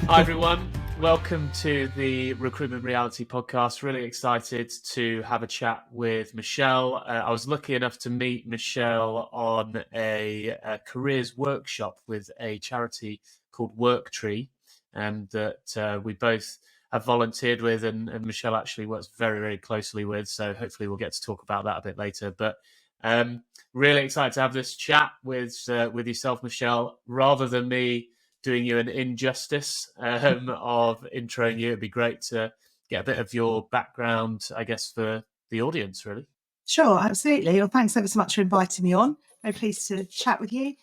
Hi everyone, welcome to the Recruitment Reality Podcast. Really excited to have a chat with Michelle. I was lucky enough to meet Michelle on a careers workshop with a charity called Worktree, and that we both have volunteered with, and Michelle actually works very, very closely with. So hopefully we'll get to talk about that a bit later. But really excited to have this chat with yourself, Michelle, rather than me doing you an injustice of introing you. It'd be great to get a bit of your background, I guess, for the audience, really. Sure, absolutely. Well, thanks ever so much for inviting me on. Very pleased to chat with you.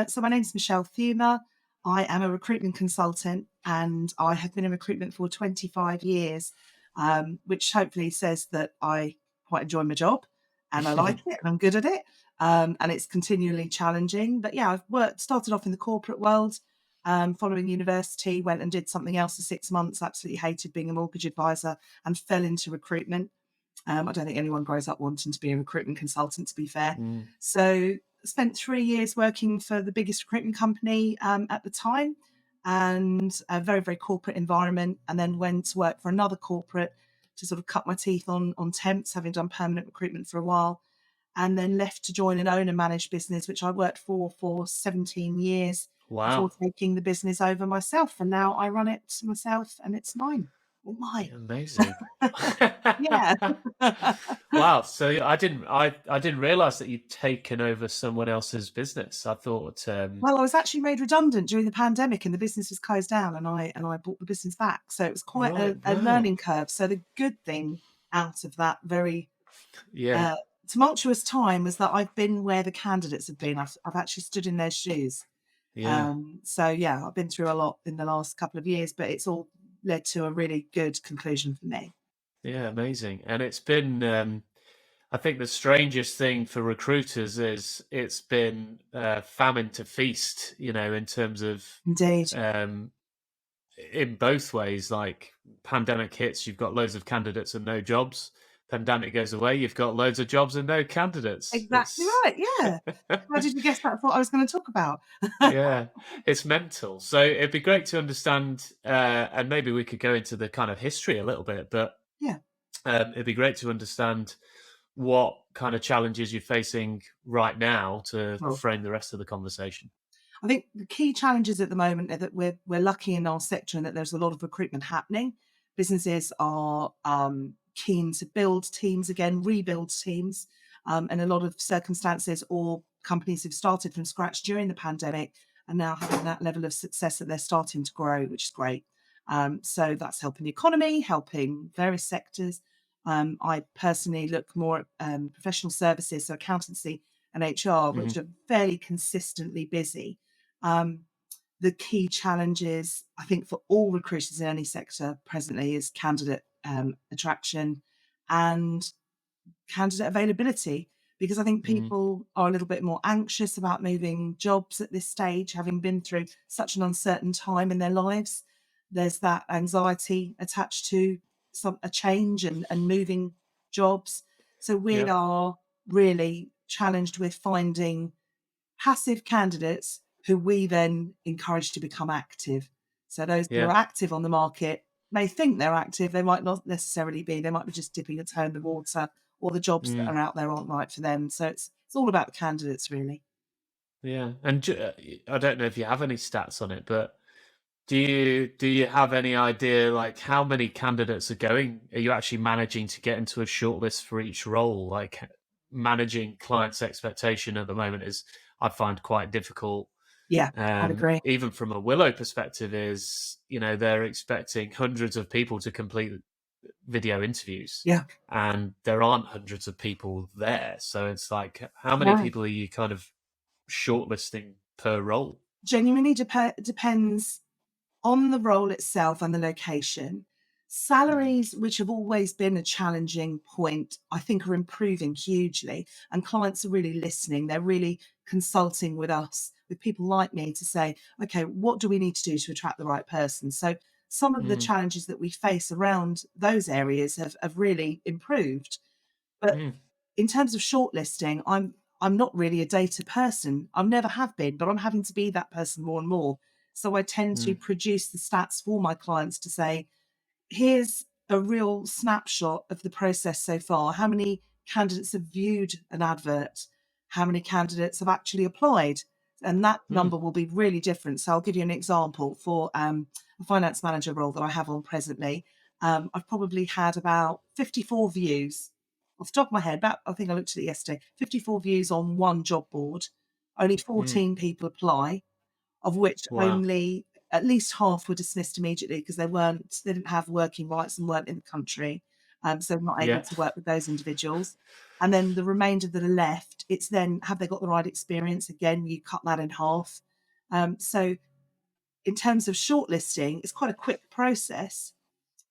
So my name is Michelle Theuma. I am a recruitment consultant and I have been in recruitment for 25 years, which hopefully says that I quite enjoy my job and I like it and I'm good at it. And it's continually challenging. But yeah, started off in the corporate world. Following university, went and did something else for 6 months, absolutely hated being a mortgage advisor and fell into recruitment. I don't think anyone grows up wanting to be a recruitment consultant, to be fair. So spent 3 years working for the biggest recruitment company at the time, and a very, very corporate environment, and then went to work for another corporate to sort of cut my teeth on temps, having done permanent recruitment for a while, and then left to join an owner-managed business, which I worked for 17 years before taking the business over myself. And now I run it myself, and it's mine. All mine. Amazing. Yeah. Wow. So I didn't realize that you'd taken over someone else's business. I thought Well, I was actually made redundant during the pandemic and the business was closed down, and I bought the business back. So it was quite a learning curve. So the good thing out of that very tumultuous time was that I've been where the candidates have been. I've actually stood in their shoes. So yeah, I've been through a lot in the last couple of years, but it's all led to a really good conclusion for me. Yeah, amazing. And it's been I think the strangest thing for recruiters is it's been famine to feast, in terms of Indeed. in both ways. Like, pandemic hits, you've got loads of candidates and no jobs. Pandemic goes away, you've got loads of jobs and no candidates. Exactly right. Yeah. How did you guess that's what I was going to talk about? Yeah, it's mental. So it'd be great to understand, and maybe we could go into the kind of history a little bit, but Yeah. it'd be great to understand what kind of challenges you're facing right now to frame the rest of the conversation. I think the key challenges at the moment are that we're lucky in our sector and that there's a lot of recruitment happening. Businesses are keen to build teams again, rebuild teams, and a lot of circumstances or companies who've started from scratch during the pandemic are now having that level of success that they're starting to grow, which is great. So that's helping the economy, helping various sectors. I personally look more at professional services, so accountancy and HR, which are fairly consistently busy. The key challenges, I think, for all recruiters in any sector presently is candidate attraction and candidate availability, because I think people are a little bit more anxious about moving jobs at this stage, having been through such an uncertain time in their lives. There's that anxiety attached to a change and moving jobs. So we are really challenged with finding passive candidates who we then encourage to become active. So those who are active on the market may think they're active. They might not necessarily be. They might be just dipping a toe in the water, or the jobs that are out there aren't right for them. So it's all about the candidates, really. Yeah. And I don't know if you have any stats on it, but do you have any idea, like, how many candidates are you actually managing to get into a shortlist for each role? Like, managing clients' expectation at the moment I find quite difficult. Yeah, I'd agree. Even from a Willow perspective, they're expecting hundreds of people to complete video interviews. Yeah. And there aren't hundreds of people there. So it's like, how many people are you kind of shortlisting per role? Genuinely depends on the role itself and the location. Salaries, which have always been a challenging point, I think are improving hugely, and clients are really listening. They're really consulting with us, with people like me, to say, okay, what do we need to do to attract the right person? So some of the challenges that we face around those areas have really improved. But in terms of shortlisting, I'm not really a data person. I never have been, but I'm having to be that person more and more. So I tend to produce the stats for my clients to say, here's a real snapshot of the process so far. How many candidates have viewed an advert? How many candidates have actually applied? And that number will be really different. So I'll give you an example for a finance manager role that I have on presently. I've probably had about 54 views off the top of my head. I think I looked at it yesterday, 54 views on one job board. Only 14 people apply, of which Wow. only at least half were dismissed immediately because they didn't have working rights and weren't in the country. So not able to work with those individuals. And then the remainder that are left, it's then, have they got the right experience? Again, you cut that in half. So in terms of shortlisting, it's quite a quick process.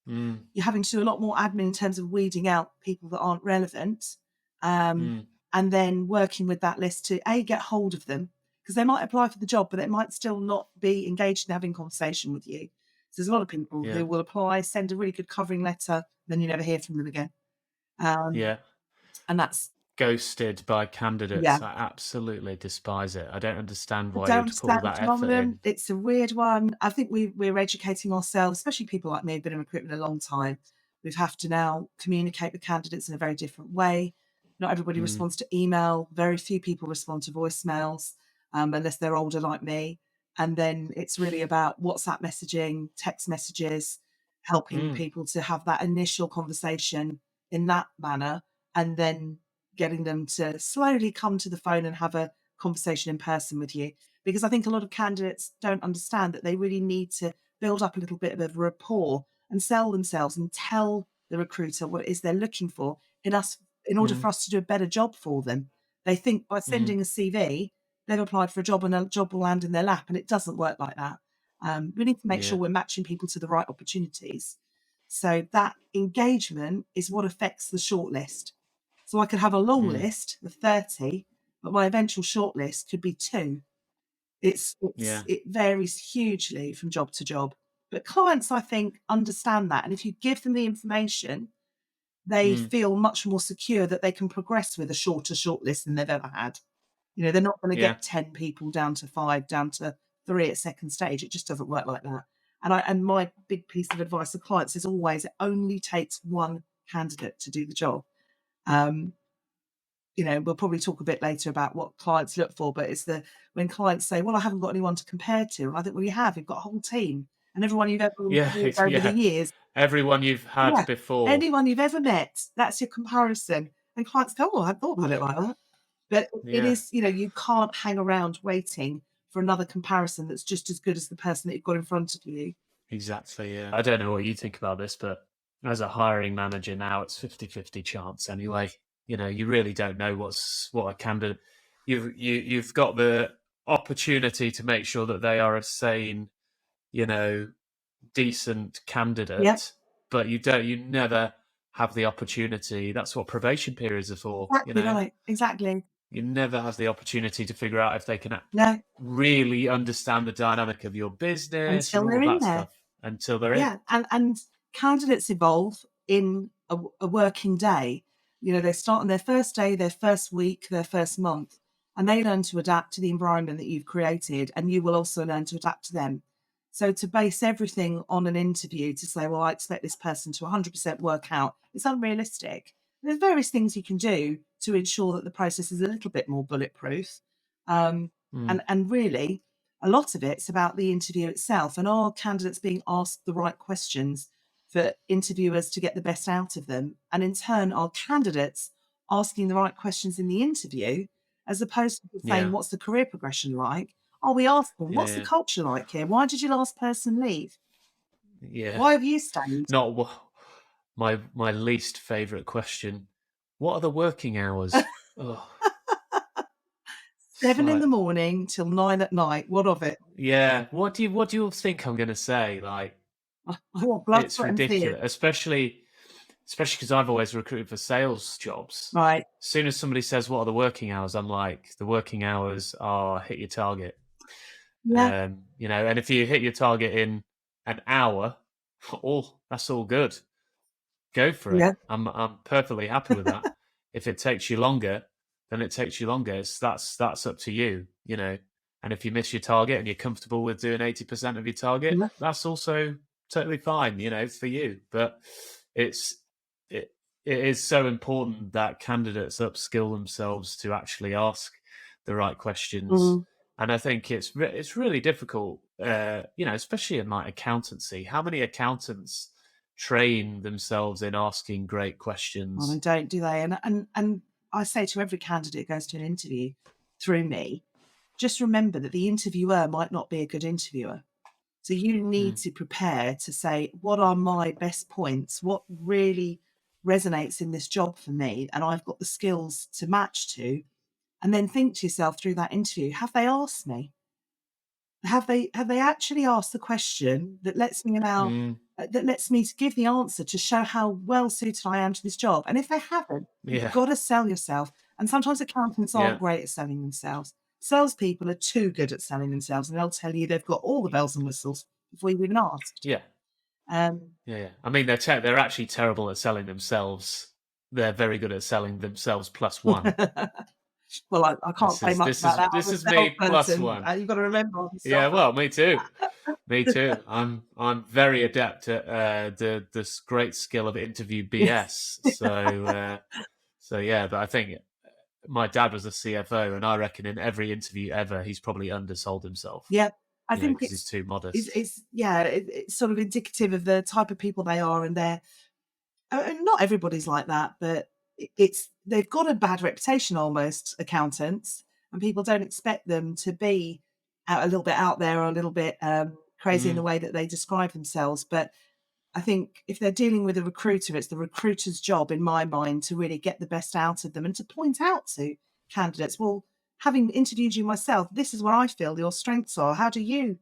You're having to do a lot more admin in terms of weeding out people that aren't relevant, and then working with that list to get hold of them, because they might apply for the job, but they might still not be engaged in having conversation with you. So there's a lot of people who will apply, send a really good covering letter, then you never hear from them again. And that's Ghosted by candidates. I absolutely despise it. I don't understand why you'd put all that effort in. It's a weird one. I think we're educating ourselves, especially people like me who've been in recruitment a long time. We have to now communicate with candidates in a very different way. Not everybody responds to email. Very few people respond to voicemails, unless they're older like me. And then it's really about WhatsApp messaging, text messages, helping people to have that initial conversation in that manner, and then getting them to slowly come to the phone and have a conversation in person with you. Because I think a lot of candidates don't understand that they really need to build up a little bit of rapport and sell themselves and tell the recruiter what it is they're looking for in order for us to do a better job for them. They think by sending a CV, they've applied for a job and a job will land in their lap, and it doesn't work like that. We need to make sure we're matching people to the right opportunities. So that engagement is what affects the shortlist. So I could have a long list of 30, but my eventual shortlist could be 2. It varies hugely from job to job. But clients, I think, understand that. And if you give them the information, they feel much more secure that they can progress with a shorter shortlist than they've ever had. You know, they're not going to get 10 people down to 5, down to 3 at second stage. It just doesn't work like that. And my big piece of advice to clients is always, it only takes one candidate to do the job. You know, we'll probably talk a bit later about what clients look for, but it's when clients say, well, I haven't got anyone to compare to. And I think, well, you've got a whole team, and everyone you've ever met over the years. Everyone you've had before. Anyone you've ever met, that's your comparison. And clients go, oh, I hadn't thought about it like that. But it is, you know, you can't hang around waiting for another comparison that's just as good as the person that you've got in front of you. Exactly, yeah. I don't know what you think about this, but as a hiring manager now, it's 50-50 chance anyway. You know, you really don't know what a candidate. You've got the opportunity to make sure that they are a sane, you know, decent candidate, but you never have the opportunity. That's what probation periods are for. Exactly, you know? Right. Exactly. You never have the opportunity to figure out if they can really understand the dynamic of your business until and all they're that stuff until they're in. And candidates evolve in a working day. You know, they start on their first day, their first week, their first month, and they learn to adapt to the environment that you've created, and you will also learn to adapt to them. So to base everything on an interview to say, well, I expect this person to 100% work out, it's unrealistic. There's various things you can do to ensure that the process is a little bit more bulletproof. And really, a lot of it's about the interview itself, and are candidates being asked the right questions for interviewers to get the best out of them? And in turn, are candidates asking the right questions in the interview, as opposed to saying, what's the career progression like? Are we asking, what's the culture like here? Why did your last person leave? Yeah. Why have you stayed? Not my least favourite question. What are the working hours? 7 in the morning till 9 at night. What of it? Yeah. What do you think I'm going to say? Like, it's ridiculous, especially because I've always recruited for sales jobs. Right. As soon as somebody says, what are the working hours? I'm like, the working hours are hit your target. Yeah. You know, and if you hit your target in an hour, that's all good. Go for it. I'm perfectly happy with that. If it takes you longer, then it takes you longer. That's up to you, you know. And if you miss your target and you're comfortable with doing 80% of your target, Yeah. that's also totally fine, for you. But it it is so important that candidates upskill themselves to actually ask the right questions. Mm. And I think it's really difficult, especially in like accountancy. How many accountants train themselves in asking great Well, they questions? don't, do they? And I say to every candidate who goes to an interview through me, just remember that the interviewer might not be a good interviewer. So you need Mm, to prepare to say, what are my best points? What really resonates in this job for me? And I've got the skills to match to. And then think to yourself through that interview, have they asked me? Have they actually asked the question that lets me mm, that lets me to give the answer to show how well suited I am to this job? And if they haven't, you've yeah, got to sell yourself. And sometimes accountants yeah, aren't great at selling themselves. Salespeople are too good at selling themselves, and they'll tell you they've got all the bells and whistles before you've even asked. yeah, Um, yeah. I mean, they're actually terrible at selling themselves. They're very good at selling themselves plus one. well, I can't This say is much this about is that. I'm this a is me plus salesperson. one. You've got to remember I'm a Yeah, salesperson. well, me too. Me too. I'm very adept at this great skill of interview BS. So yeah, but I think my dad was a CFO, and I reckon in every interview ever, he's probably undersold himself. Yeah, I think Because he's too modest. it's sort of indicative of the type of people they are, and and not everybody's like that, but they've got a bad reputation almost, accountants, and people don't expect them to be a little bit out there or a little bit crazy in the Mm, way that they describe themselves. But I think if they're dealing with a recruiter, it's the recruiter's job, in my mind, to really get the best out of them and to point out to candidates, well, having interviewed you myself, this is what I feel your strengths are. How do you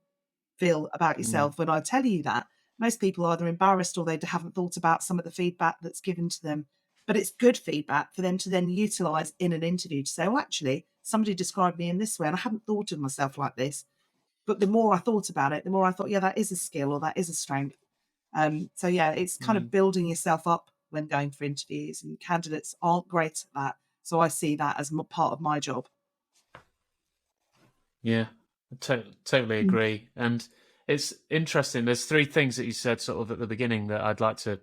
feel about mm, yourself when I tell you that? Most people are either embarrassed or they haven't thought about some of the feedback that's given to them. But it's good feedback for them to then utilize in an interview to say, oh, actually, somebody described me in this way and I hadn't thought of myself like this. But the more I thought about it, the more I thought, yeah, that is a skill or that is a strength. So yeah, it's kind of mm. building yourself up when going for interviews, and candidates aren't great at that. So I see that as part of my job. Yeah, I totally Mm. agree. And it's interesting. There's three things that you said sort of at the beginning that I'd like to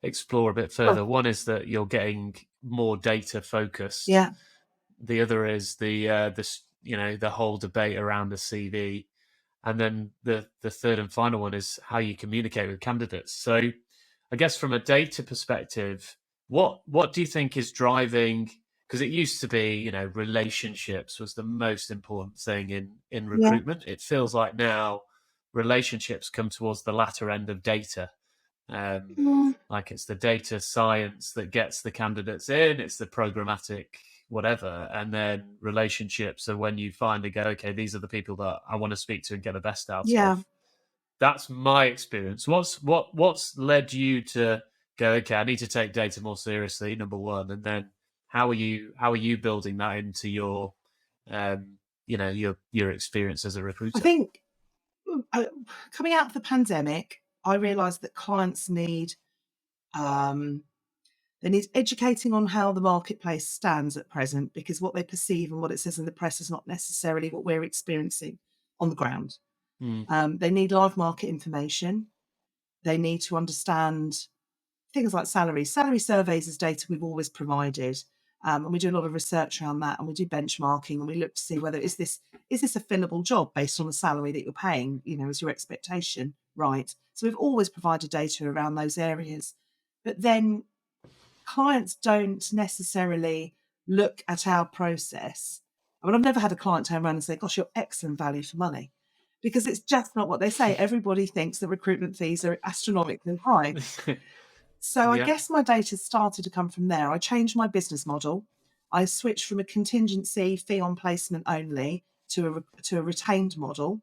explore a bit Sure. further. One is that you're getting more data focused. Yeah, The other is the whole debate around the CV, and then the third and final one is how you communicate with candidates. So, I guess from a data perspective, what do you think is driving? Because it used to be, relationships was the most important thing in yeah, recruitment. It feels like now relationships come towards the latter end of data. Um, mm, like it's the data science that gets the candidates in, it's the programmatic whatever, and then relationships are when you finally go, okay, these are the people that I want to speak to and get the best out yeah. of. That's my experience. What's led you to go, okay, I need to take data more seriously, number one, and then how are you building that into your your experience as a I recruiter? think uh, coming out of the pandemic, I realised that clients um, need educating on how the marketplace stands at present, because what they perceive and what it says in the press is not necessarily what we're experiencing on the ground. Mm, They need live market information. They need to understand things like salary. Salary surveys is data we've always provided. And we do a lot of research around that, and we do benchmarking, and we look to see whether is this a fillable job based on the salary that you're paying, as your expectation, right? So we've always provided data around those areas. But then clients don't necessarily look at our process. I mean, I've never had a client turn around and say, gosh, you're excellent value for money, because it's just not what they say. Everybody thinks that recruitment fees are astronomically high. So I yeah. guess my data started to come from there. I changed my business model. I switched from a contingency fee on placement only to a retained model.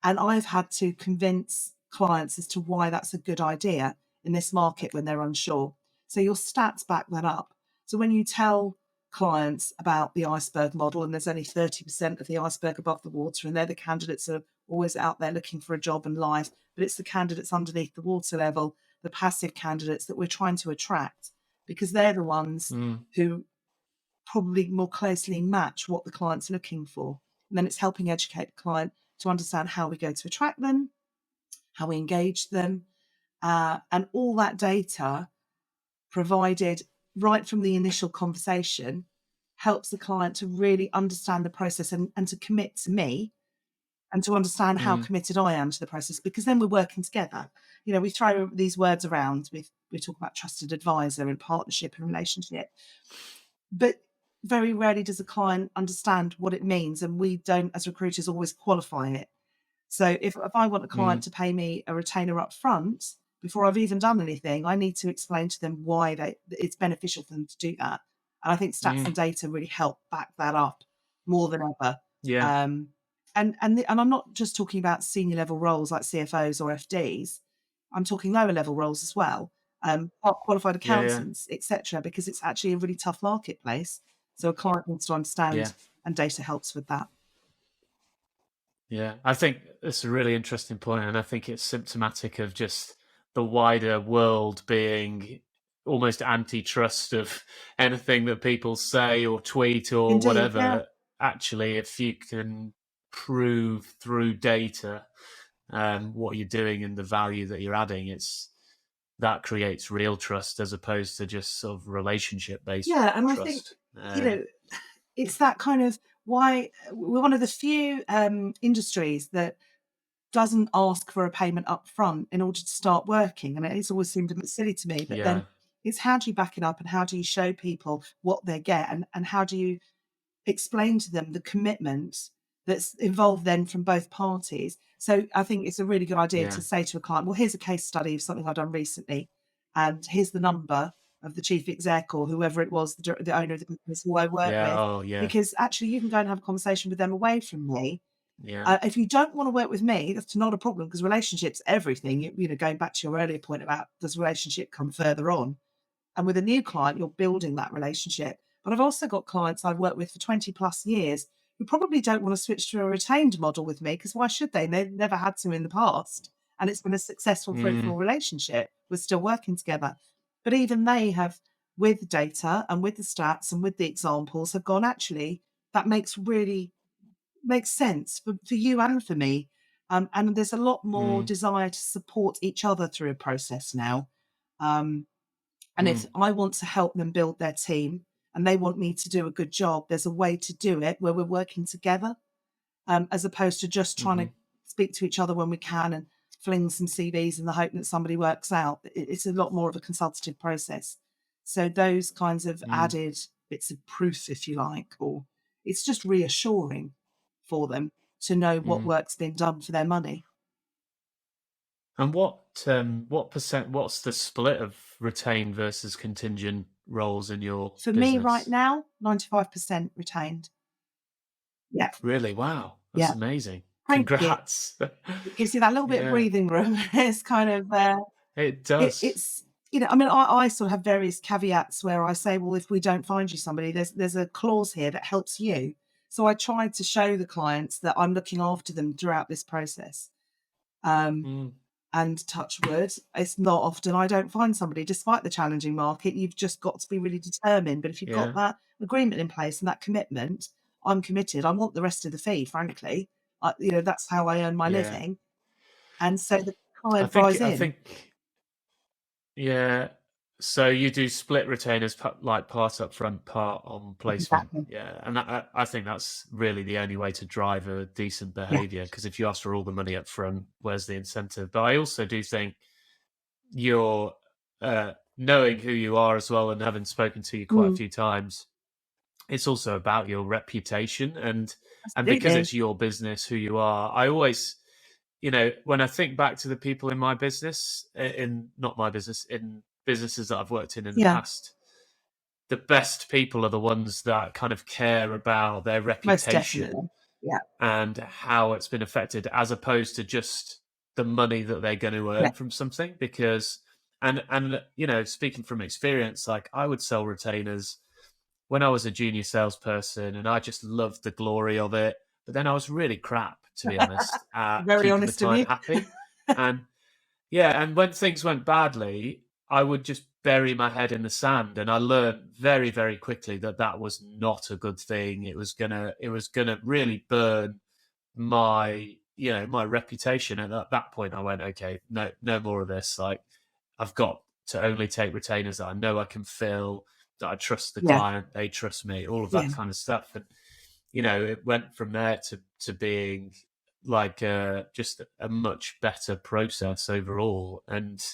And I've had to convince clients as to why that's a good idea in this market when they're unsure. So your stats back that up. So when you tell clients about the iceberg model and there's only 30% of the iceberg above the water, and they're the candidates who are always out there looking for a job and life, but it's the candidates underneath the water level, the passive candidates, that we're trying to attract, because they're the ones Mm, who probably more closely match what the client's looking for. And then it's helping educate the client to understand how we go to attract them, how we engage them, and all that data provided right from the initial conversation helps the client to really understand the process and to commit to me and to understand how committed I am to the process, because then we're working together. You know, we throw these words around. We talk about trusted advisor and partnership and relationship, but very rarely does a client understand what it means, and we don't, as recruiters, always qualify it. So if I want a client to pay me a retainer up front, before I've even done anything, I need to explain to them why it's beneficial for them to do that. And I think stats and data really help back that up more than ever. Yeah. And I'm not just talking about senior level roles like CFOs or FDs. I'm talking lower level roles as well, qualified accountants, etc. Because it's actually a really tough marketplace. So a client needs to understand, and data helps with that. Yeah, I think it's a really interesting point, and I think it's symptomatic of just the wider world being almost antitrust of anything that people say or tweet or Indeed, whatever. yeah. Actually, if you can prove through data what you're doing and the value that you're adding, that creates real trust as opposed to just sort of relationship-based Yeah, and trust. I think, you know, it's that kind of why we're one of the few industries that doesn't ask for a payment up front in order to start working. And it's always seemed a bit silly to me, but then it's how do you back it up and how do you show people what they get, and how do you explain to them the commitment that's involved then from both parties. So I think it's a really good idea to say to a client, well, here's a case study of something I've done recently, and here's the number of the chief exec or whoever it was, the owner of the business who I work with. Because actually you can go and have a conversation with them away from me. If you don't want to work with me, that's not a problem, because relationships, everything, you know, going back to your earlier point about does relationship come further on? And with a new client, you're building that relationship. But I've also got clients I've worked with for 20 plus years who probably don't want to switch to a retained model with me, because why should they? They've never had to in the past. And it's been a successful, fruitful relationship. We're still working together. But even they have, with data and with the stats and with the examples, have gone, actually, that makes sense for you and for me. And there's a lot more desire to support each other through a process now. And if I want to help them build their team and they want me to do a good job, there's a way to do it where we're working together, as opposed to just trying to speak to each other when we can and fling some CVs in the hope that somebody works out. It's a lot more of a consultative process. So those kinds of added bits of proof, if you like, or it's just reassuring for them to know what work's been done for their money. And what percent? What's the split of retained versus contingent roles in your For business? me right now, 95% retained. Yeah. Really? Wow. That's amazing. Thank Congrats. It gives you that little bit of breathing room. It's kind of it does. It's, you know, I mean, I sort of have various caveats where I say, well, if we don't find you somebody, there's a clause here that helps you. So I try to show the clients that I'm looking after them throughout this process. And touch wood, it's not often I don't find somebody, despite the challenging market. You've just got to be really determined. But if you've got that agreement in place and that commitment, I'm committed. I want the rest of the fee, frankly. You know, that's how I earn my living. And so the client buys in. So you do split retainers, like part up front, part on placement. Exactly. And I think that's really the only way to drive a decent behaviour, because if you ask for all the money up front, where's the incentive? But I also do think you're knowing who you are as well, and having spoken to you quite a few times, it's also about your reputation, and because it's your business, who you are. I always, you know, when I think back to the people in my business, in businesses that I've worked in the past, the best people are the ones that kind of care about their reputation and how it's been affected, as opposed to just the money that they're going to earn from something. Because, and you know, speaking from experience, like I would sell retainers when I was a junior salesperson, and I just loved the glory of it. But then I was really crap, to be honest, at keeping the client happy. And when things went badly, I would just bury my head in the sand, and I learned very, very quickly that that was not a good thing. It was gonna really burn my, my reputation. And at that point I went, okay, no more of this. Like, I've got to only take retainers that I know I can fill, that I trust the Yeah, client, they trust me, all of yeah, that kind of stuff. And it went from there to being like just a much better process overall. And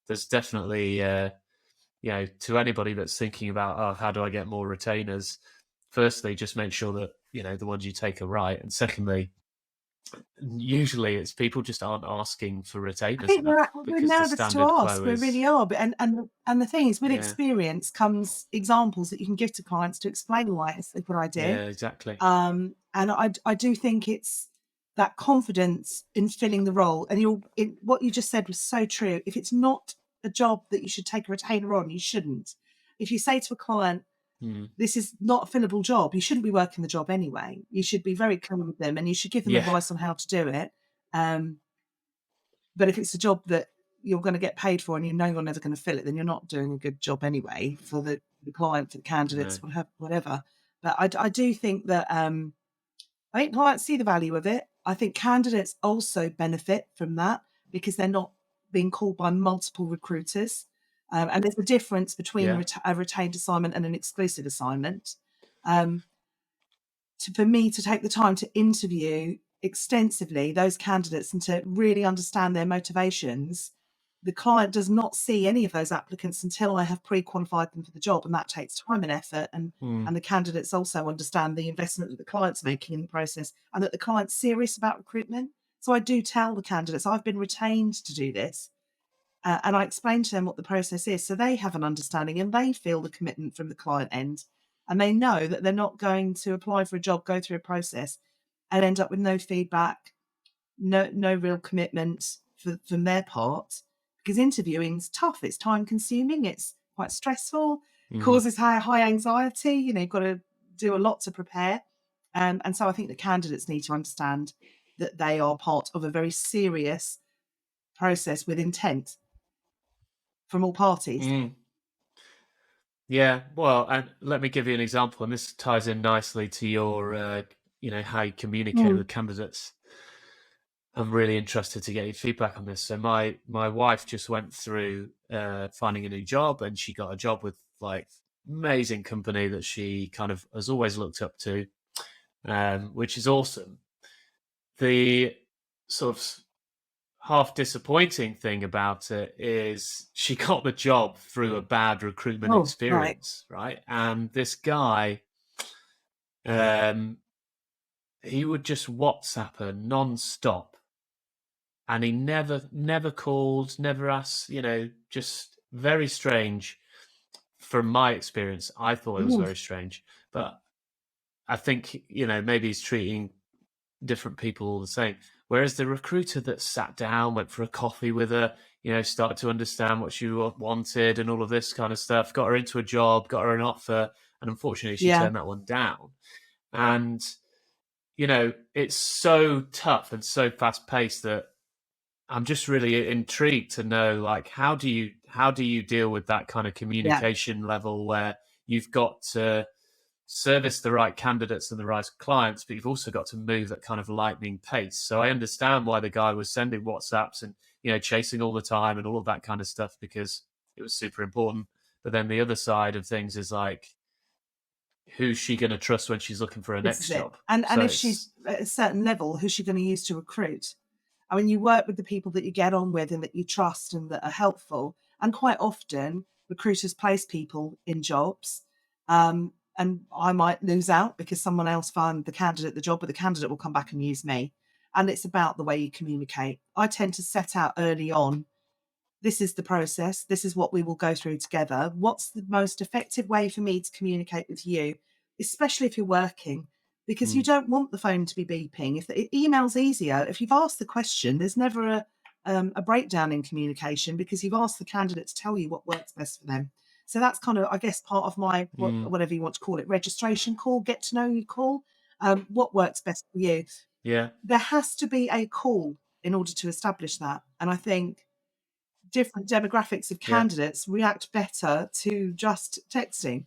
there's definitely to anybody that's thinking about, oh, how do I get more retainers, firstly, just make sure that the ones you take are right, and secondly, usually it's people just aren't asking for I retainers think enough we're because the nervous to standard ask. quo We is, really are. But and the thing is, with yeah, experience comes examples that you can give to clients to explain why it's a good idea. yeah, exactly. And I do think it's that confidence in filling the role. And what you just said was so true. If it's not a job that you should take a retainer on, you shouldn't. If you say to a client, Hmm. this is not a fillable job, you shouldn't be working the job anyway. You should be very clear with them, and you should give them Yeah, advice on how to do it. Um, but if it's a job that you're going to get paid for and you know you're never going to fill it, then you're not doing a good job anyway for the client, for the candidates, no. whatever. But I do think that I think clients see the value of it. I think candidates also benefit from that because they're not being called by multiple recruiters. And there's a difference between Yeah. a retained assignment and an exclusive assignment. Um, for me to take the time to interview extensively those candidates and to really understand their motivations, the client does not see any of those applicants until I have pre-qualified them for the job, and that takes time and effort. Hmm. And the candidates also understand the investment that the client's making in the process and that the client's serious about recruitment. So I do tell the candidates I've been retained to do this, and I explain to them what the process is so they have an understanding and they feel the commitment from the client end. And they know that they're not going to apply for a job, go through a process, and end up with no feedback, no real commitment from their part. Because interviewing's tough, it's time consuming, it's quite stressful, Hmm. causes high anxiety. You've got to do a lot to prepare. And so I think the candidates need to understand that they are part of a very serious process with intent from all parties. Hmm. Yeah, well, and let me give you an example, and this ties in nicely to your, how you communicate Mm. with candidates. I'm really interested to get your feedback on this. So my wife just went through finding a new job, and she got a job with like amazing company that she kind of has always looked up to, which is awesome. The sort of half disappointing thing about it is she got the job through a bad recruitment Oh, right. experience, right? And this guy, um, he would just WhatsApp her non-stop, and he never called, never asked, just very strange. From my experience, I thought it was Mm. very strange, but I think, maybe he's treating different people all the same. Whereas the recruiter that sat down, went for a coffee with her, started to understand what she wanted and all of this kind of stuff, got her into a job, got her an offer, and unfortunately she Yeah, turned that one down. And, it's so tough and so fast paced that I'm just really intrigued to know, like, how do you deal with that kind of yeah, communication level where you've got to service the right candidates and the right clients, but you've also got to move at kind of lightning pace. So I understand why the guy was sending WhatsApps and chasing all the time and all of that kind of stuff, because it was super important. But then the other side of things is like, who's she going to trust when she's looking for a this next is it. job? And So if she's it's at a certain level, who's she going to use to recruit? I mean, you work with the people that you get on with and that you trust and that are helpful. And quite often, recruiters place people in jobs. And I might lose out because someone else found the candidate the job, but the candidate will come back and use me. And it's about the way you communicate. I tend to set out early on, this is the process, this is what we will go through together. What's the most effective way for me to communicate with you, especially if you're working? Because you mm, don't want the phone to be beeping. If the email's easier, if you've asked the question, there's never a breakdown in communication because you've asked the candidate to tell you what works best for them. So that's kind of, I guess, part of my mm, whatever you want to call it, registration call, get to know you call. What works best for you? yeah, There has to be a call in order to establish that, and I think different demographics of candidates react better to just texting.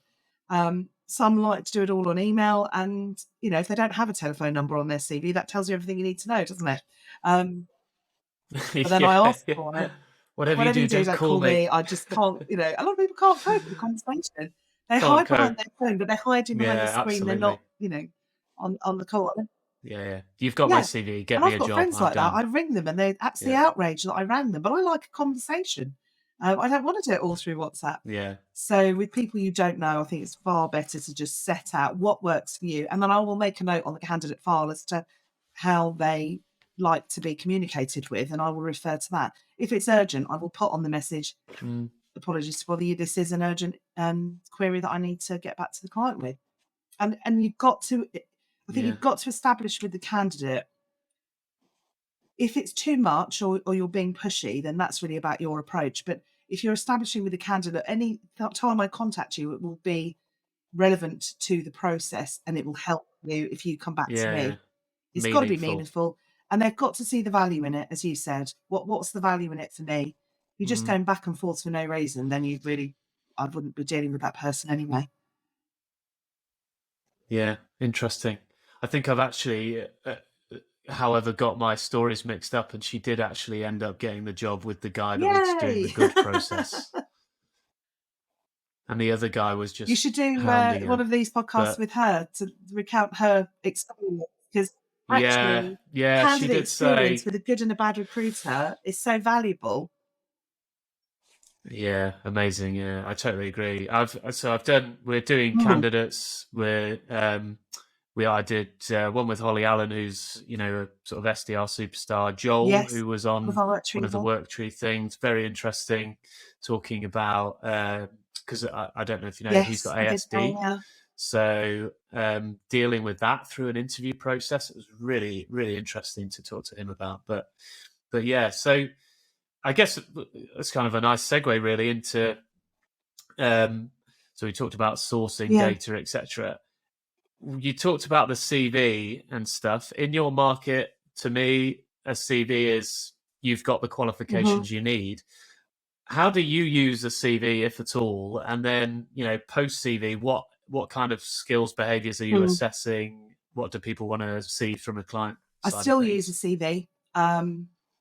Some like to do it all on email, and if they don't have a telephone number on their CV, that tells you everything you need to know, doesn't it? But then I ask for it. Whatever you Whatever you do, don't don't call call me. I just can't. A lot of people can't cope with the conversation. They Can't hide behind cope. their phone, but they're hiding behind the Yeah, screen. They're not, absolutely. on the call. Yeah. You've got my Yeah, CV. Get and me I've a got job. friends I'm like that. done. I ring them, and they're absolutely Yeah. outraged that I rang them. But I like a conversation. I don't want to do it all through WhatsApp. Yeah. So with people you don't know, I think it's far better to just set out what works for you, and then I will make a note on the candidate file as to how they like to be communicated with, and I will refer to that. If it's urgent, I will put on the message, Mm. apologies to bother you, this is an urgent query that I need to get back to the client with. And you've got to, I think Yeah. you've got to establish with the candidate, if it's too much or you're being pushy, then that's really about your approach. But if you're establishing with the candidate, any time I contact you, it will be relevant to the process, and it will help you if you come back to Yeah. me. It's got to be Meaningful. meaningful, and they've got to see the value in it, as you said. What's the value in it for me? If you're just Mm. going back and forth for no reason, then I wouldn't be dealing with that person anyway. Yeah. Interesting. I think I've actually, however, got my stories mixed up, and she did actually end up getting the job with the guy that was doing the Yay! good process. And the other guy was You just should do hounding one her. of these podcasts But with her to recount her experience, because yeah, actually, she candidate did experience say, with a good and a bad recruiter is so valuable. yeah, amazing. Yeah, I totally agree. We're doing Mm. candidates. I did one with Holly Allen, who's, a sort of SDR superstar. Joel, Yes, who was one of on our work one of the treatment. Worktree things. Very interesting, talking about, because I don't know if you know, he's Yes, got I did. ASD. Yeah. So dealing with that through an interview process, it was really, really interesting to talk to him about. But yeah, so I guess it's kind of a nice segue really into. So we talked about sourcing Yeah. data, etc. You talked about the CV and stuff. In your market, to me, a CV is you've got the qualifications you need. How do you use a CV, if at all? And then, post CV, what kind of skills, behaviors are you Mm. assessing? What do people want to see from a client I side of still use a things? CV.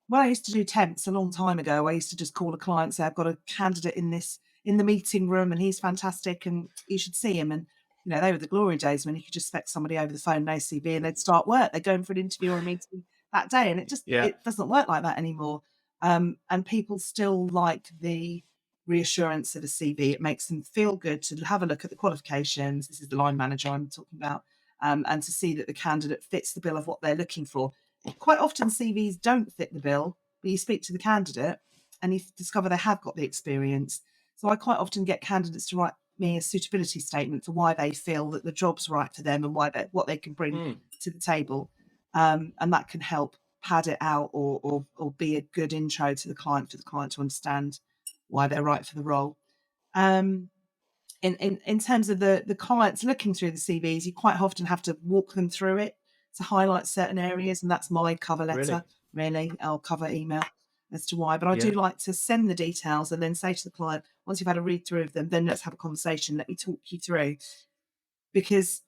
When I used to do temps a long time ago, I used to just call a client and say, I've got a candidate in the meeting room, and he's fantastic, and you should see him. And they were the glory days when you could just spec somebody over the phone, no CV, and they'd start work. They'd go in for an interview or a meeting that day, and Yeah. it doesn't work like that anymore. And people still like the reassurance of a CV. It makes them feel good to have a look at the qualifications. This is the line manager I'm talking about. And to see that the candidate fits the bill of what they're looking for. Quite often CVs don't fit the bill, but you speak to the candidate and you discover they have got the experience. So I quite often get candidates to write me a suitability statement for why they feel that the job's right for them and what they can bring to the table. And that can help pad it out or be a good intro to the client for the client to understand why they're right for the role. In terms of the clients looking through the CVs, you quite often have to walk them through it to highlight certain areas, and that's my cover letter, really, our cover email as to why. But I do like to send the details and then say to the client, once you've had a read through of them, then let's have a conversation. Let me talk you through. Because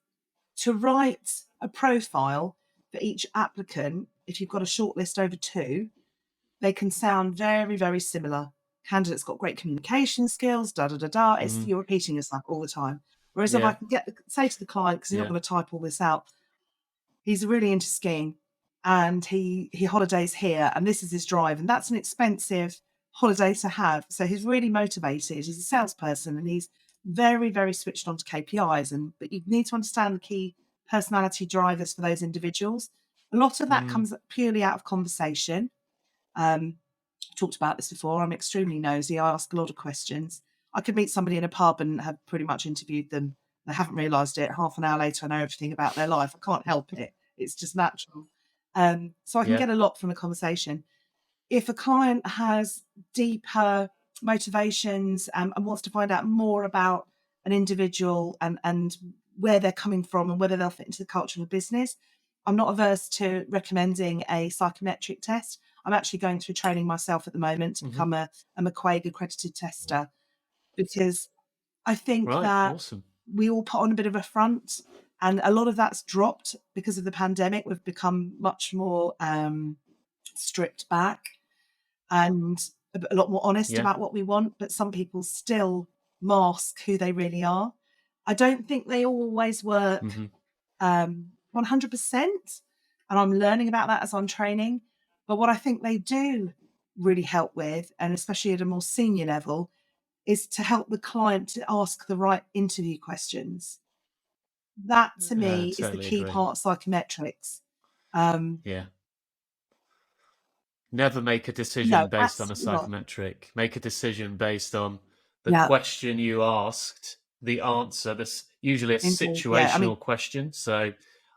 to write a profile for each applicant, if you've got a shortlist over 2, they can sound very, very similar. Candidate's got great communication skills, You're repeating yourself all the time. Whereas if I can say to the client, because you're not going to type all this out, he's really into skiing and he holidays here and this is his drive, and that's an expensive holiday to have. So he's really motivated. He's a salesperson and he's very, very switched on to KPIs. But you need to understand the key personality drivers for those individuals. A lot of that comes purely out of conversation. Talked about this before. I'm extremely nosy. I ask a lot of questions. I could meet somebody in a pub and have pretty much interviewed them. I haven't realised it. Half an hour later, I know everything about their life. I can't help it. It's just natural. So I can get a lot from a conversation. If a client has deeper motivations and wants to find out more about an individual and where they're coming from and whether they'll fit into the culture of the business, I'm not averse to recommending a psychometric test. I'm actually going through training myself at the moment to become a McQuaig accredited tester, because I think Right. that Awesome. we all put on a bit of a front, and a lot of that's dropped because of the pandemic. We've become much more stripped back and a lot more honest Yeah. about what we want, but some people still mask who they really are. I don't think they always work 100%, and I'm learning about that as I'm training. But what I think they do really help with, and especially at a more senior level, is to help the client to ask the right interview questions. That to me is the Totally key agree. part of psychometrics. Um, Yeah. Never make a decision no, based on a absolutely not. psychometric. Make a decision based on the Yeah, question you asked, the answer. This usually a indeed. Yeah, I mean, situational question. So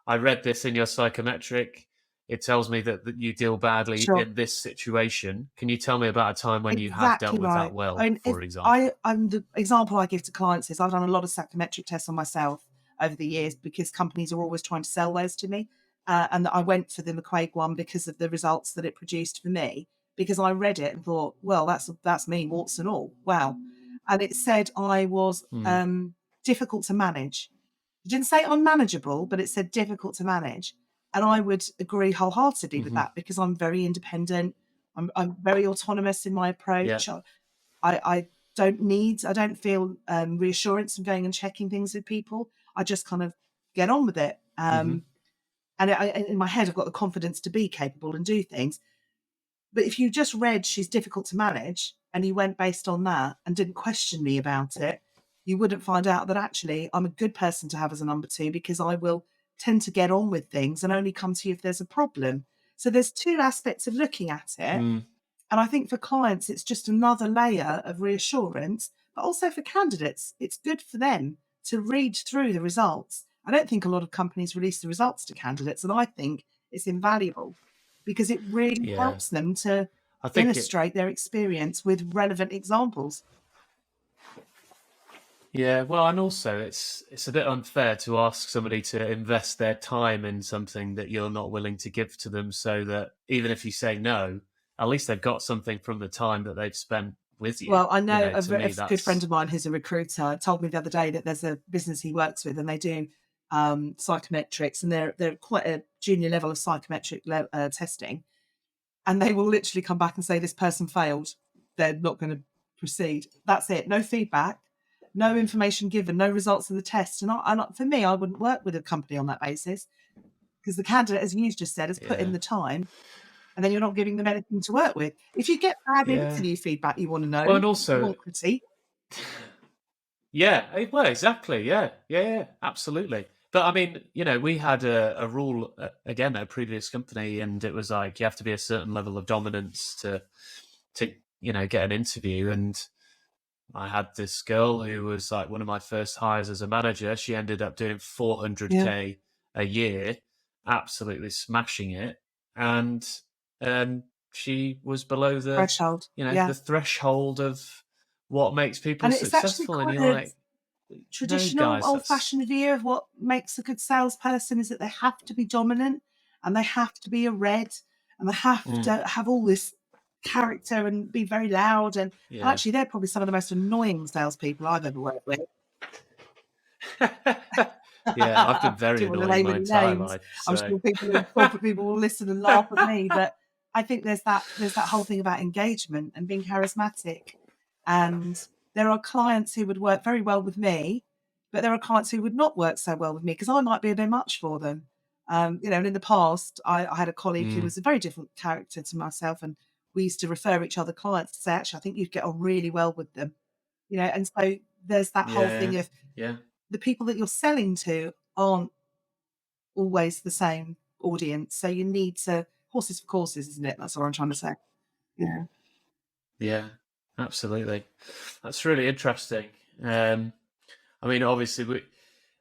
I read this in your psychometric. It tells me that you deal badly sure. in this situation. Can you tell me about a time when you have Exactly dealt with that right. I well, mean, if for example? I'm the example I give to clients is I've done a lot of psychometric tests on myself over the years because companies are always trying to sell those to me. And I went for the McQuaig one because of the results that it produced for me, because I read it and thought, well, that's me, warts and all. Wow. And it said I was Hmm. difficult to manage. It didn't say unmanageable, but it said difficult to manage. And I would agree wholeheartedly with Hmm. that because I'm very independent. I'm very autonomous in my Yeah. approach. I I don't feel reassurance from going and checking things with people. I just kind of get on with it. Hmm. And in my head, I've got the confidence to be capable and do things. But if you just read she's difficult to manage and you went based on that and didn't question me about it, you wouldn't find out that actually I'm a good person to have as a number two, because I will tend to get on with things and only come to you if there's a problem. So there's two aspects of looking at it. Mm. And I think for clients, it's just another layer of reassurance, but also for candidates, it's good for them to read through the results. I don't think a lot of companies release the results to candidates, and I think it's invaluable because it really Yeah. helps them to I think it. illustrate their experience with relevant examples. Yeah, well, and also it's a bit unfair to ask somebody to invest their time in something that you're not willing to give to them, so that even if you say no, at least they've got something from the time that they've spent with you. Well, I You know know, to a me, good friend that's of mine who's a recruiter told me the other day that there's a business he works with and they do psychometrics, and they're quite a junior level of psychometric testing. And they will literally come back and say, this person failed. They're not going to proceed. That's it. No feedback, no information given, no results of the test. For me, I wouldn't work with a company on that basis because the candidate, as you just said, has put in yeah, the time, and then you're not giving them anything to work with. If you get bad yeah. interview feedback, you want to know, Well, and you also, want critique. yeah, well, exactly, yeah, yeah, yeah, absolutely. But I mean, you know, we had a rule again at a previous company, and it was like you have to be a certain level of dominance to get an interview. And I had this girl who was like one of my first hires as a manager. She ended up doing Yeah, 400K a year, absolutely smashing it. And she was below threshold. the Yeah. threshold of what makes people And it's actually successful. And quite you're a like, no, traditional, guys, old that's, fashioned view of what makes a good salesperson is that they have to be dominant and they have to be a red and they have mm, to have all this character and be very loud. And yeah. actually, they're probably some of the most annoying salespeople I've ever worked with. Yeah, I've been very Do you want to annoying name my any entire names? life. I'm So, sure corporate people will listen and laugh at me, but I think there's that whole thing about engagement and being charismatic. And there are clients who would work very well with me, but there are clients who would not work so well with me because I might be a bit much for them. And in the past, I had a colleague who mm, was a very different character to myself, and we used to refer each other clients to say, actually, I think you'd get on really well with them. And so there's that whole yeah, thing of yeah, the people that you're selling to aren't always the same audience. So you need to horses for courses, isn't it? That's what I'm trying to say. Yeah. yeah, absolutely. That's really interesting. Um, I mean, obviously,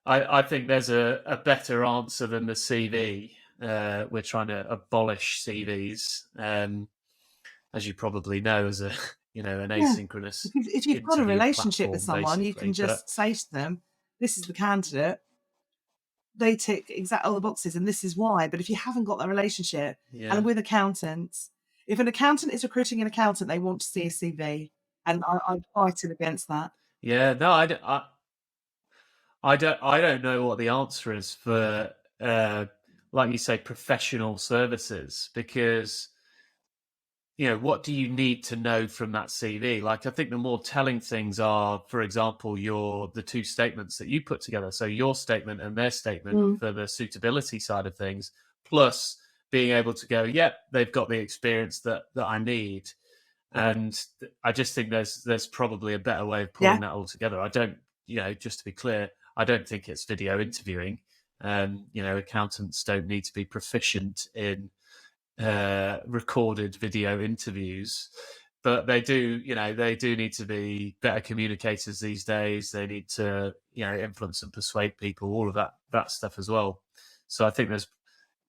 I think there's a better answer than the CV. We're trying to abolish CVs, as you probably know, as a an Yeah. asynchronous If you've got a interview relationship with platform, someone, you basically. can But just say to them, this is the candidate, they tick exact all the boxes, and this is why. But if you haven't got that relationship, yeah, and with accountants, If an accountant is recruiting an accountant, they want to see a CV, and I'm fighting against that. Yeah, no, I don't know what the answer is for, like you say, professional services, because what do you need to know from that CV? Like, I think the more telling things are, for example, the two statements that you put together. So your statement and their statement Mm. for the suitability side of things, plus being able to go, yep, they've got the experience that I need. And I just think there's probably a better way of Yeah. pulling that all together. I don't, just to be clear, I don't think it's video interviewing. Accountants don't need to be proficient in recorded video interviews, but they do need to be better communicators these days. They need to influence and persuade people, all of that stuff as well. So I think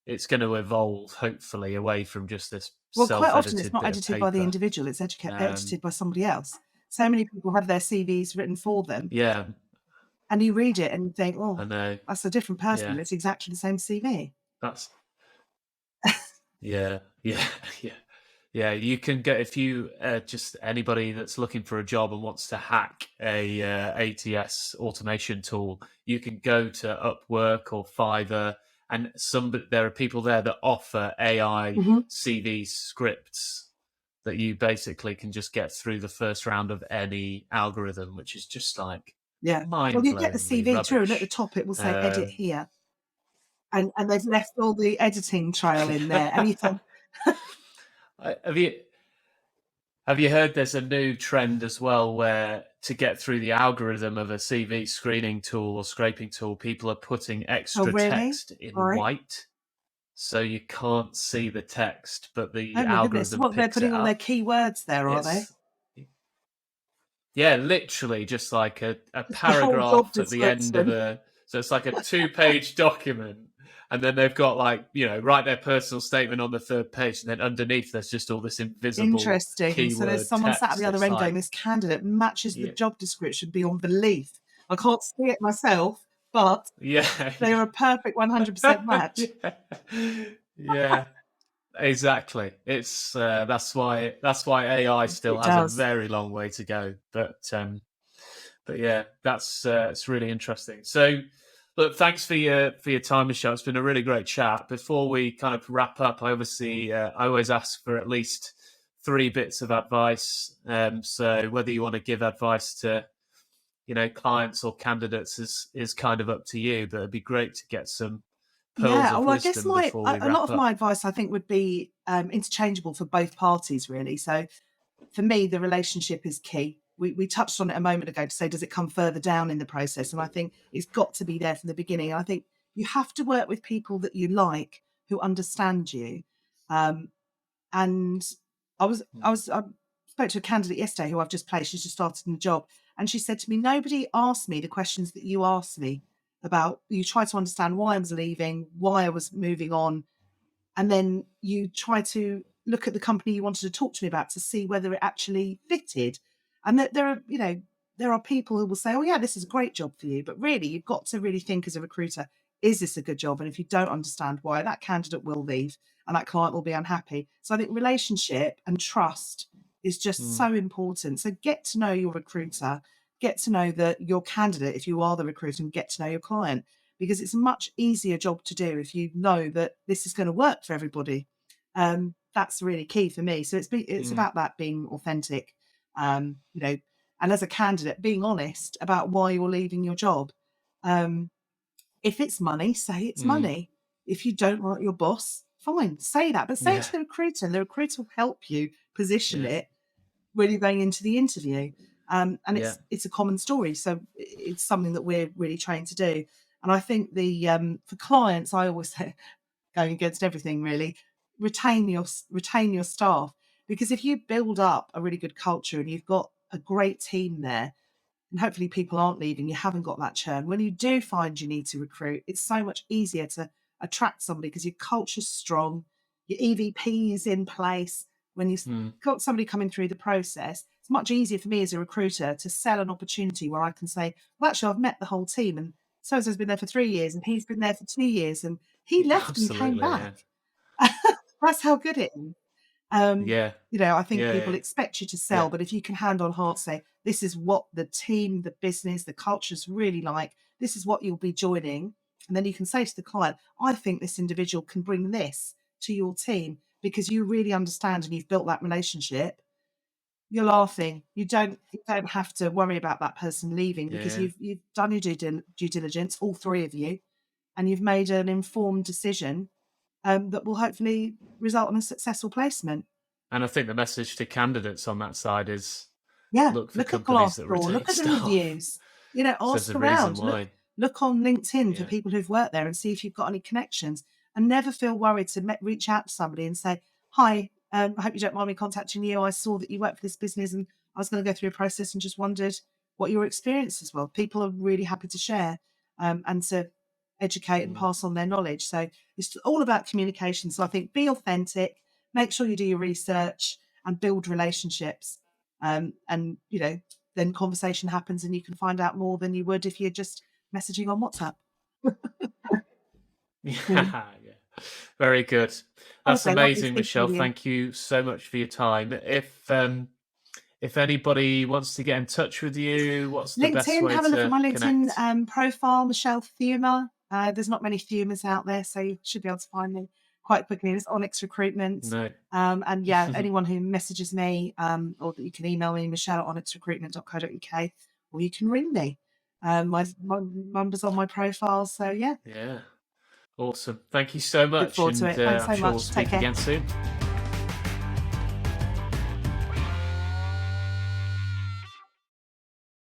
it's going to evolve, hopefully, away from just this Well, quite often it's self-edited not bit of edited by the paper. individual, it's edited by somebody else. So many people have their CVs written for them, Yeah, and you read it and you think, I oh, know. that's a different person. Yeah, It's exactly the same CV. that's yeah, yeah, yeah. Yeah, you can get, if you just anybody that's looking for a job and wants to hack a ATS automation tool, you can go to Upwork or Fiverr, and there are people there that offer AI Mm-hmm. CV scripts that you basically can just get through the first round of any algorithm, which is just like Yeah. Well, you get the mind-blowingly CV through, and at the rubbish. top it will say edit Um, here. And they've left all the editing trail in there. And you think, have you heard there's a new trend as well where to get through the algorithm of a CV screening tool or scraping tool, people are putting oh, extra really? text in Sorry. white so you can't see the text, but the Oh, my goodness. algorithm What, they're picks it putting all their up. keywords there, are they? It's Yeah, literally just like a It's the whole job paragraph at the end of description. so it's like a 2-page document, and then they've got, like, write their personal statement on the third page, and then underneath there's just all this invisible Interesting. So there's keyword someone sat at text. the other It's end going, like, this candidate matches the yeah, job description beyond belief. I can't see it myself, but yeah, they are a perfect 100% match. yeah, yeah, exactly. It's that's why AI still It has a does. very long way to go, but yeah, that's it's really interesting. So, look, thanks for your time, Michelle. It's been a really great chat. Before we kind of wrap up, I always ask for at least 3 bits of advice. So whether you want to give advice to clients or candidates is kind of up to you. But it'd be great to get some pearls Yeah. of Well, I guess wisdom before we a lot wrap of my up. advice, I think, would be interchangeable for both parties, really. So for me, the relationship is key. We touched on it a moment ago to say, does it come further down in the process? And I think it's got to be there from the beginning. I think you have to work with people that you like, who understand you. Um, and I spoke to a candidate yesterday who I've just placed. She's just started in the job, and she said to me, "Nobody asked me the questions that you asked me about. You try to understand why I was leaving, why I was moving on, and then you try to look at the company you wanted to talk to me about to see whether it actually fitted. And that there are people who will say, oh yeah, this is a great job for you, but really you've got to really think as a recruiter, is this a good job? And if you don't understand why, that candidate will leave and that client will be unhappy. So I think relationship and trust is just Mm, so important. So get to know your recruiter, get to know your candidate if you are the recruiter, and get to know your client, because it's a much easier job to do if you know that this is going to work for everybody. That's really key for me. So it's mm, about that being authentic, um, you know, and as a candidate, being honest about why you're leaving your job. Um, if it's money, say it's mm. money. If you don't like your boss, fine, say that, but say it Yeah, to the recruiter, and the recruiter will help you position yeah, it when you're going into the interview. And yeah. it's a common story, so it's something that we're really trained to do. And I think for clients, I always say, going against everything really, retain your staff, because if you build up a really good culture and you've got a great team there, and hopefully people aren't leaving, you haven't got that churn. When you do find you need to recruit, it's so much easier to attract somebody because your culture's strong, your EVP is in place. When you've Mm. got somebody coming through the process, it's much easier for me as a recruiter to sell an opportunity where I can say, well, actually, I've met the whole team, and so-and-so's been there for 3 years and he's been there for 2 years and he Yeah, left and came absolutely. Yeah. back. That's how good it is. Yeah. I think Yeah. people Yeah. expect you to sell, Yeah. but if you can hand on heart say, this is what the team, the business, the culture's really like, this is what you'll be joining. And then you can say to the client, I think this individual can bring this to your team because you really understand and you've built that relationship. You're laughing. You don't have to worry about that person leaving because Yeah. you've done your due diligence, all three of you, and you've made an informed decision that will hopefully result in a successful placement. And I think the message to candidates on that side is Yeah, look for look at companies that Glassdoor, retain look at the staff. reviews. So there's Ask a reason around. why. Look on LinkedIn for Yeah. people who've worked there and see if you've got any connections. And never feel worried to reach out to somebody and say, "Hi, I hope you don't mind me contacting you. I saw that you work for this business, and I was going to go through a process and just wondered what your experiences were." People are really happy to share and to educate and Mm. pass on their knowledge. So it's all about communication. So I think be authentic, make sure you do your research, and build relationships. And then conversation happens and you can find out more than you would if you're just messaging on WhatsApp. Yeah. Yeah. Very good. That's Okay, lovely amazing, speaking Michelle. with you. Thank you so much for your time. If anybody wants to get in touch with you, what's the best LinkedIn, way have a look at to my connect? LinkedIn profile, Michelle Theuma. There's not many Theumas out there, so you should be able to find me quite quickly. It's Onyx Recruitment. No. And yeah, anyone who messages me, or that you can email me, michelle@onyxrecruitment.co.uk, or you can ring me. My number's on my profile, so yeah, Yeah. Awesome. Thank you so look much. forward to And it. Thanks so I'm sure we'll much. Take speak care. again soon.